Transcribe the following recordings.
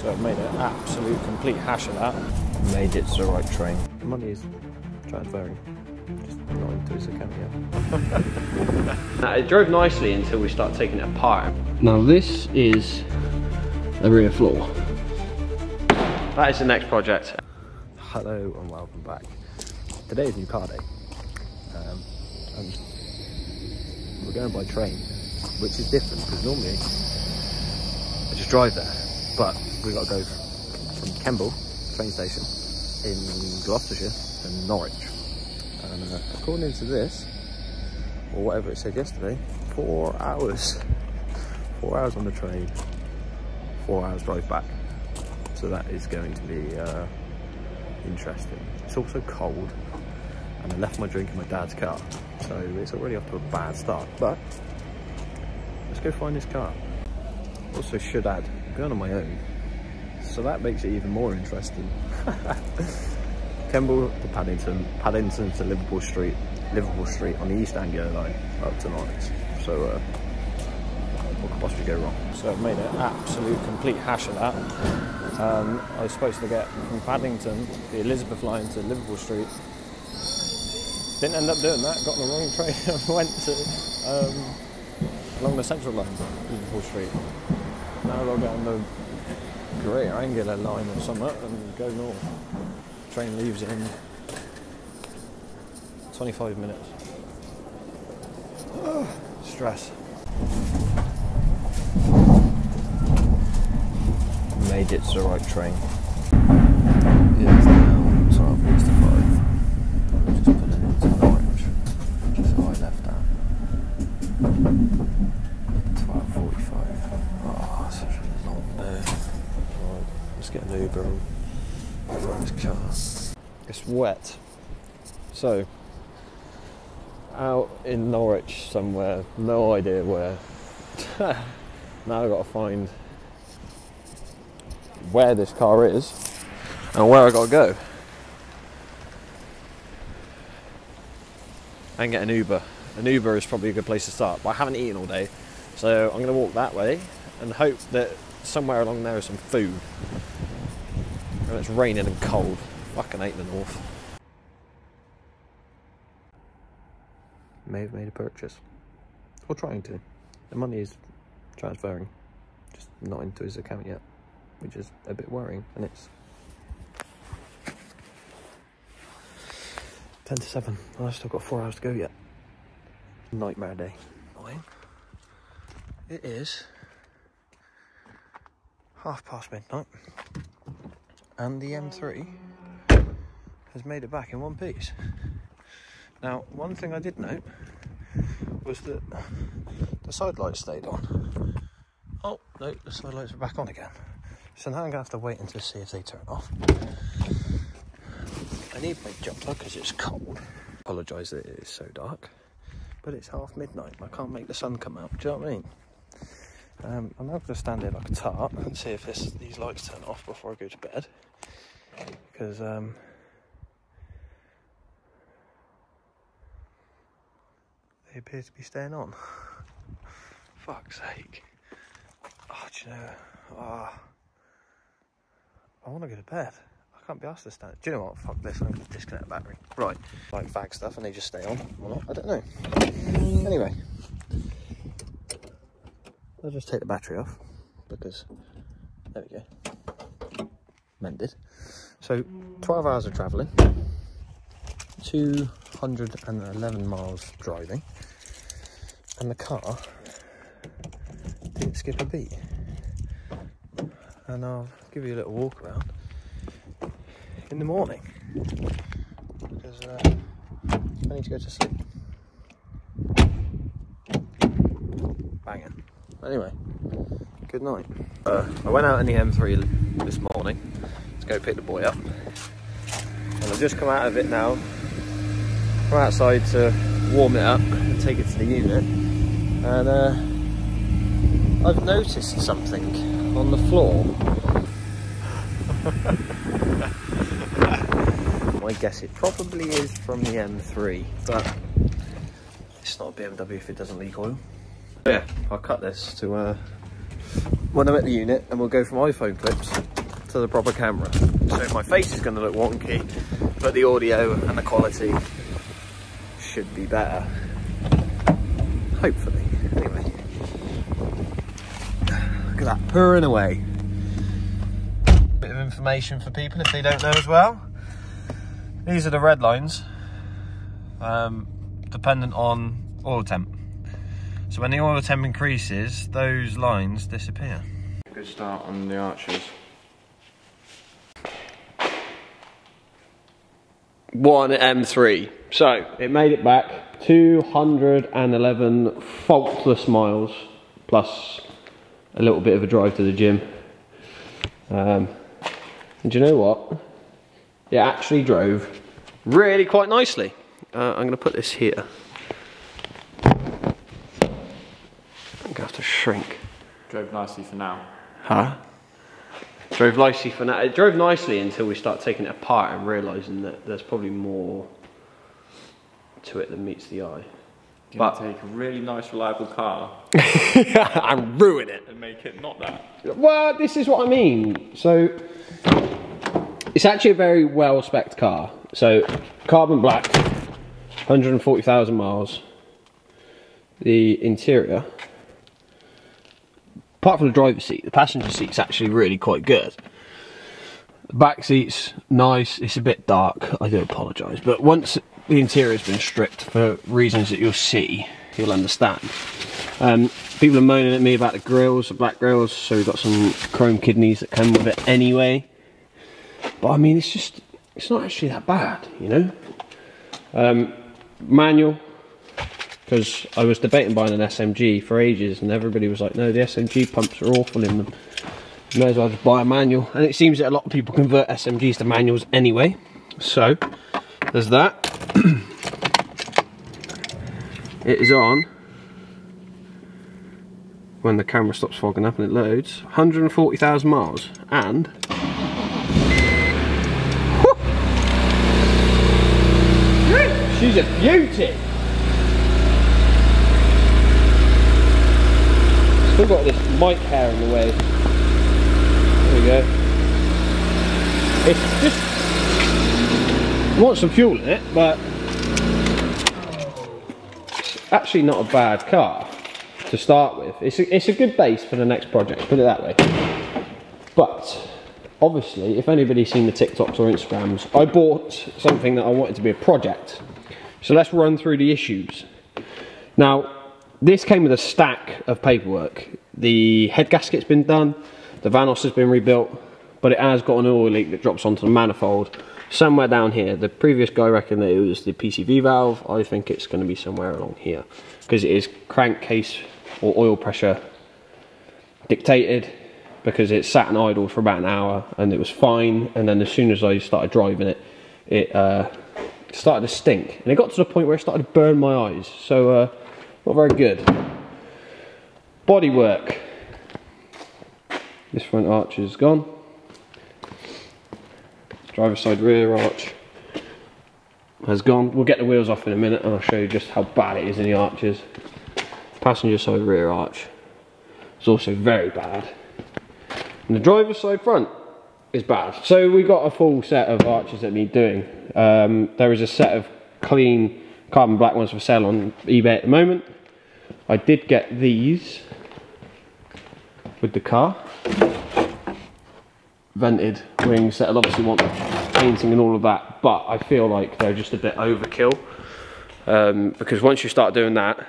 So I've made an absolute complete hash of that. Made it to the right train. The money is transferring. Just not into his account yet. It drove nicely until we start taking it apart. Now this is the rear floor. That is the next project. Hello and welcome back. Today is new car day. And we're going by train, which is different because normally I just drive there. But we got to go from Kemble train station in Gloucestershire to Norwich. And according to this, or whatever it said yesterday, 4 hours. 4 hours on the train, 4 hours drive back. So that is going to be interesting. It's also cold, and I left my drink in my dad's car, so it's already off to a bad start. But let's go find this car. Also should add, I'm going on my own, so that makes it even more interesting. Kemble to Paddington, Paddington to Liverpool Street on the East Anglia line up to Norwich. So what could possibly go wrong? So I've made an absolute complete hash of that. I was supposed to get from Paddington, the Elizabeth line to Liverpool Street. Didn't end up doing that, got on the wrong train and went to along the Central line, Liverpool Street. Now I've got to get on the Greater Anglia line or something and go north. Train leaves in 25 minutes. Stress. Made it to the right train. It is now 12 minutes to 5. I'm just putting it into Norwich, just how I left at 12:45. Oh, such a long day. Right, let's get an Uber and run this car. It's wet. So, out in Norwich somewhere, no idea where. Now I've got to find where this car is and where I got to go and get an Uber. An Uber is probably a good place to start, but I haven't eaten all day, so I'm going to walk that way and hope that somewhere along there is some food. And it's raining and cold. Fucking hate the north. May have made a purchase, or trying to. The money is transferring, just not into his account yet, which is a bit worrying. And it's 10 to 7. Well, I've still got 4 hours to go yet. Nightmare day. It is midnight, and the M3 has made it back in one piece. Now, one thing I did note was that the side lights stayed on. Oh no, the side lights are back on again. So now I'm going to have to wait until see if they turn off. I need my jumper because it's cold. Apologise that it is so dark, but it's half midnight and I can't make the sun come out. Do you know what I mean? I'm now going to stand here like a tart and see if these lights turn off before I go to bed. Because they appear to be staying on. Fuck's sake. Oh, do you know? I want to go to bed. I can't be asked to stand. Do you know what? Fuck this. I'm going to disconnect the battery. Right. Like fag stuff and they just stay on or not. I don't know. Anyway. I'll just take the battery off because there we go. Mended. So 12 hours of travelling. 211 miles driving. And the car didn't skip a beat. And I'll give you a little walk around in the morning because I need to go to sleep. Banging. Anyway, good night. I went out in the M3 this morning to go pick the boy up, and I've just come out of it now. Come outside to warm it up and take it to the unit, and I've noticed something on the floor. I guess it probably is from the M3, but it's not a BMW if it doesn't leak oil. Yeah, I'll cut this to when I'm at the unit, and we'll go from iPhone clips to the proper camera. So my face is going to look wonky, but the audio and the quality should be better. Hopefully. Anyway. Look at that, purring away. Bit of information for people if they don't know as well. These are the red lines, dependent on oil temp. So when the oil temp increases, those lines disappear. Good start on the arches. One M3. So it made it back 211 faultless miles, plus a little bit of a drive to the gym. And do you know what? It actually drove really quite nicely. I'm going to put this here. I'm going to have to shrink. Drove nicely for now. Huh? Drove nicely for now. It drove nicely until we start taking it apart and realising that there's probably more to it than meets the eye. But take a really nice, reliable car and ruin it. And make it not that. Well, this is what I mean. So, it's actually a very well-spec'd car. So, carbon black, 140,000 miles. The interior, apart from the driver's seat, the passenger seat's actually really quite good. The back seat's nice. It's a bit dark. I do apologise, but once the interior's been stripped for reasons that you'll see, you'll understand. People are moaning at me about the grills, the black grills. So we've got some chrome kidneys that come with it anyway. But I mean, it's not actually that bad, you know. Manual. Because I was debating buying an SMG for ages, and everybody was like, no, the SMG pumps are awful in them. You may as well just buy a manual. And it seems that a lot of people convert SMGs to manuals anyway. So, there's that. It is on when the camera stops fogging up and it loads. 140,000 miles. And whoo, she's a beauty. Still got this mic hair in the way. There we go. It's just, I want some fuel in it, but it's actually not a bad car to start with. It's a good base for the next project, put it that way. But obviously, if anybody's seen the TikToks or Instagrams, I bought something that I wanted to be a project. So let's run through the issues. Now, this came with a stack of paperwork. The head gasket's been done, the Vanos has been rebuilt, but it has got an oil leak that drops onto the manifold somewhere down here. The previous guy reckoned that it was the PCV valve. I think it's going to be somewhere along here, because it is crankcase or oil pressure dictated, because it sat and idled for about an hour and it was fine, and then as soon as I started driving it, it started to stink, and it got to the point where it started to burn my eyes. So not very good. Bodywork. This front arch is gone. Driver's side rear arch has gone. We'll get the wheels off in a minute and I'll show you just how bad it is in the arches. Passenger side rear arch is also very bad. And the driver's side front is bad. So we got a full set of arches that need doing. There is a set of clean carbon black ones for sale on eBay at the moment. I did get these with the car. Vented wings that'll obviously want painting and all of that, but I feel like they're just a bit overkill, because once you start doing that,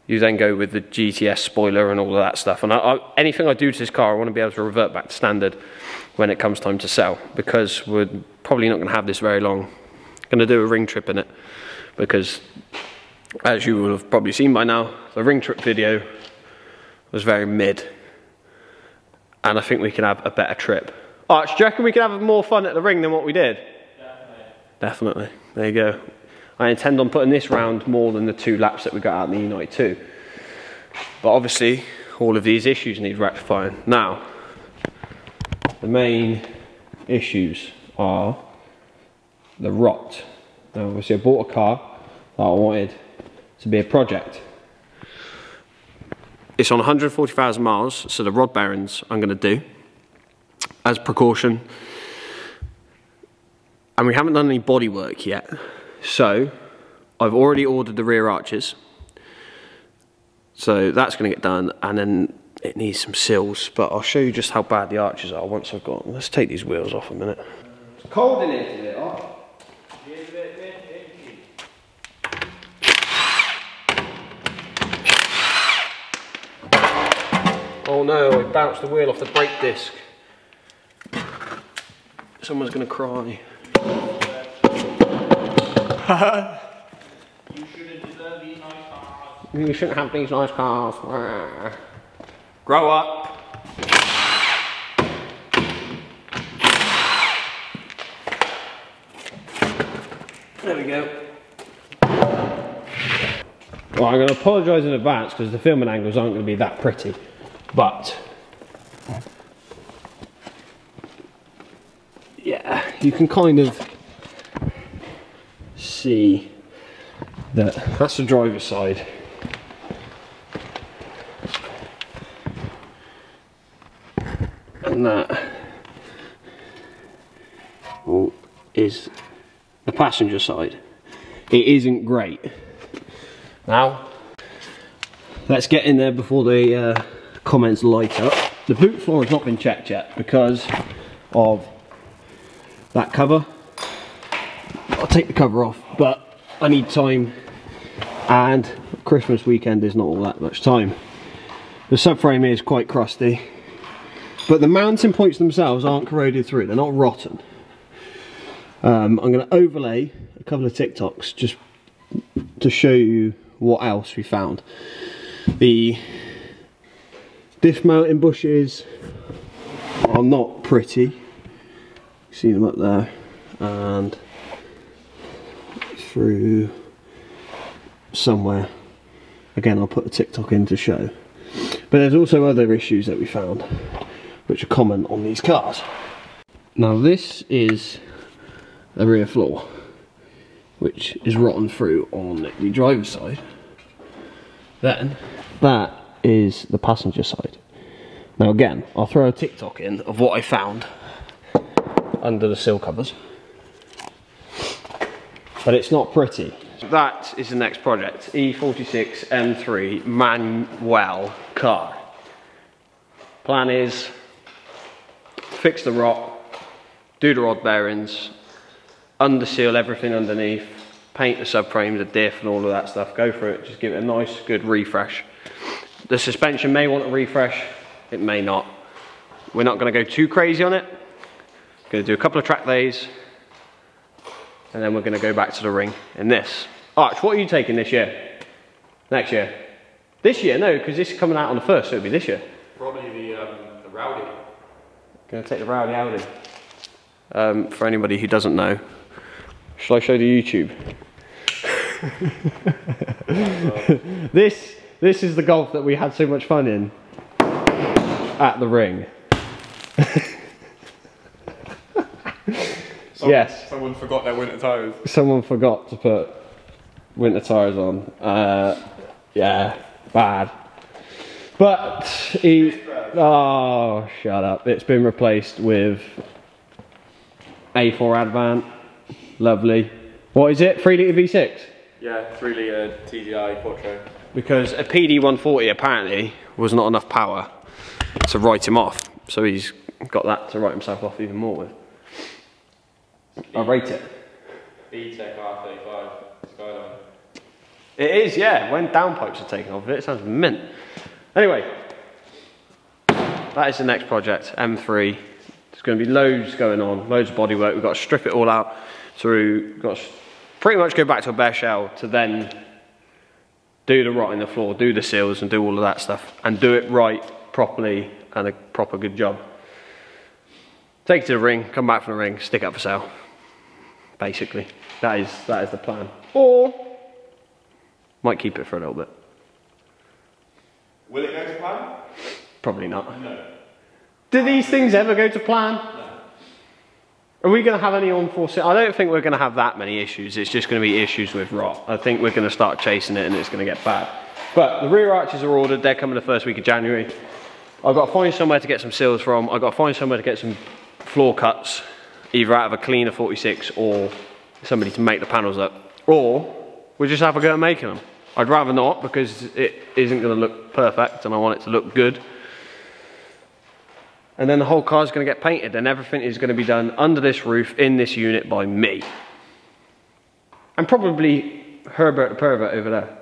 you then go with the GTS spoiler and all of that stuff, and anything I do to this car, I want to be able to revert back to standard when it comes time to sell, because we're probably not going to have this very long. I'm going to do a ring trip in it, because as you will have probably seen by now, the ring trip video was very mid, and I think we can have a better trip. Arch, do you reckon we can have more fun at the ring than what we did? Definitely. There you go. I intend on putting this round more than the 2 laps that we got out in the Unite 2. But obviously, all of these issues need rectifying. Now, the main issues are the rot. Now, obviously, I bought a car that I wanted to be a project. It's on 140,000 miles, so the rod bearings I'm going to do. as precaution. And we haven't done any body work yet. So I've already ordered the rear arches. So that's going to get done, and then it needs some sills, but I'll show you just how bad the arches are once I've got them. Let's take these wheels off a minute. It's cold in here today, oh. Oh no, I bounced the wheel off the brake disc. Someone's going to cry. You shouldn't deserve these nice cars. You shouldn't have these nice cars. Grow up. There we go. Well, I'm going to apologise in advance because the filming angles aren't going to be that pretty, but yeah, you can kind of see that that's the driver's side. And that is the passenger side. It isn't great. Now, let's get in there before the comments light up. The boot floor has not been checked yet because of that cover. I'll take the cover off, but I need time, and Christmas weekend is not all that much time. The subframe is quite crusty, but the mounting points themselves aren't corroded through, they're not rotten. I'm going to overlay a couple of TikToks just to show you what else we found. The diff mounting bushes are not pretty. See them up there, and through somewhere. Again, I'll put a TikTok in to show. But there's also other issues that we found which are common on these cars. Now this is the rear floor, which is rotten through on the driver's side. Then that is the passenger side. Now again, I'll throw a TikTok in of what I found under the sill covers, but it's not pretty. That is the next project, E46 M3 manual car. Plan is fix the rot, do the rod bearings, underseal everything underneath, paint the subframe, the diff and all of that stuff, go for it, just give it a nice good refresh. The suspension may want a refresh, it may not. We're not going to go too crazy on it. We're going to do a couple of track days, and then we're going to go back to the ring in this. Arch, what are you taking this year? Next year? This year? No, because this is coming out on the 1st, so it'll be this year. Probably the Rowdy. Going to take the Rowdy Audi. For anybody who doesn't know, shall I show the YouTube? This is the Golf that we had so much fun in at the ring. Yes. Someone forgot their winter tyres. Someone forgot to put winter tyres on. Yeah, bad. But oh, shut up. It's been replaced with A4 Advant. Lovely. What is it? 3 litre V6? Yeah, 3 litre TDI Quattro. Because a PD 140 apparently was not enough power to write him off. So he's got that to write himself off even more with. I rate it. B-Tech R35 Skyline. It is, yeah. When downpipes are taken off of it, it sounds mint. Anyway, that is the next project, M3. There's going to be loads going on, loads of bodywork. We've got to strip it all out through, we've got to pretty much go back to a bare shell to then do the rot in the floor, do the seals and do all of that stuff, and do it right, properly, and a proper good job. Take it to the ring, come back from the ring, stick it up for sale. Basically, that is the plan. Or might keep it for a little bit. Will it go to plan? Probably not. No. Do these things ever go to plan? No. Are we going to have any on-force? I don't think we're going to have that many issues. It's just going to be issues with rot. I think we're going to start chasing it and it's going to get bad. But the rear arches are ordered. They're coming the first week of January. I've got to find somewhere to get some seals from. I've got to find somewhere to get some floor cuts, either out of a cleaner 46 or somebody to make the panels up. Or we'll just have a go at making them. I'd rather not, because it isn't going to look perfect and I want it to look good. And then the whole car's going to get painted and everything is going to be done under this roof in this unit by me. And probably Herbert the pervert over there.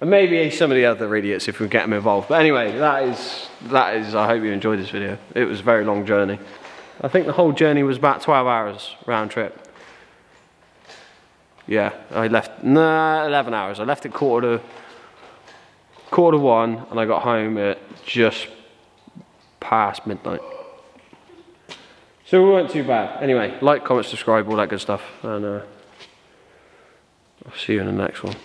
And maybe some of the other idiots if we get them involved. But anyway, that is, I hope you enjoyed this video. It was a very long journey. I think the whole journey was about 12 hours round trip. Yeah, I left, 11 hours. I left at quarter to 1 and I got home at just past midnight. So we weren't too bad. Anyway, like, comment, subscribe, all that good stuff. And I'll see you in the next one.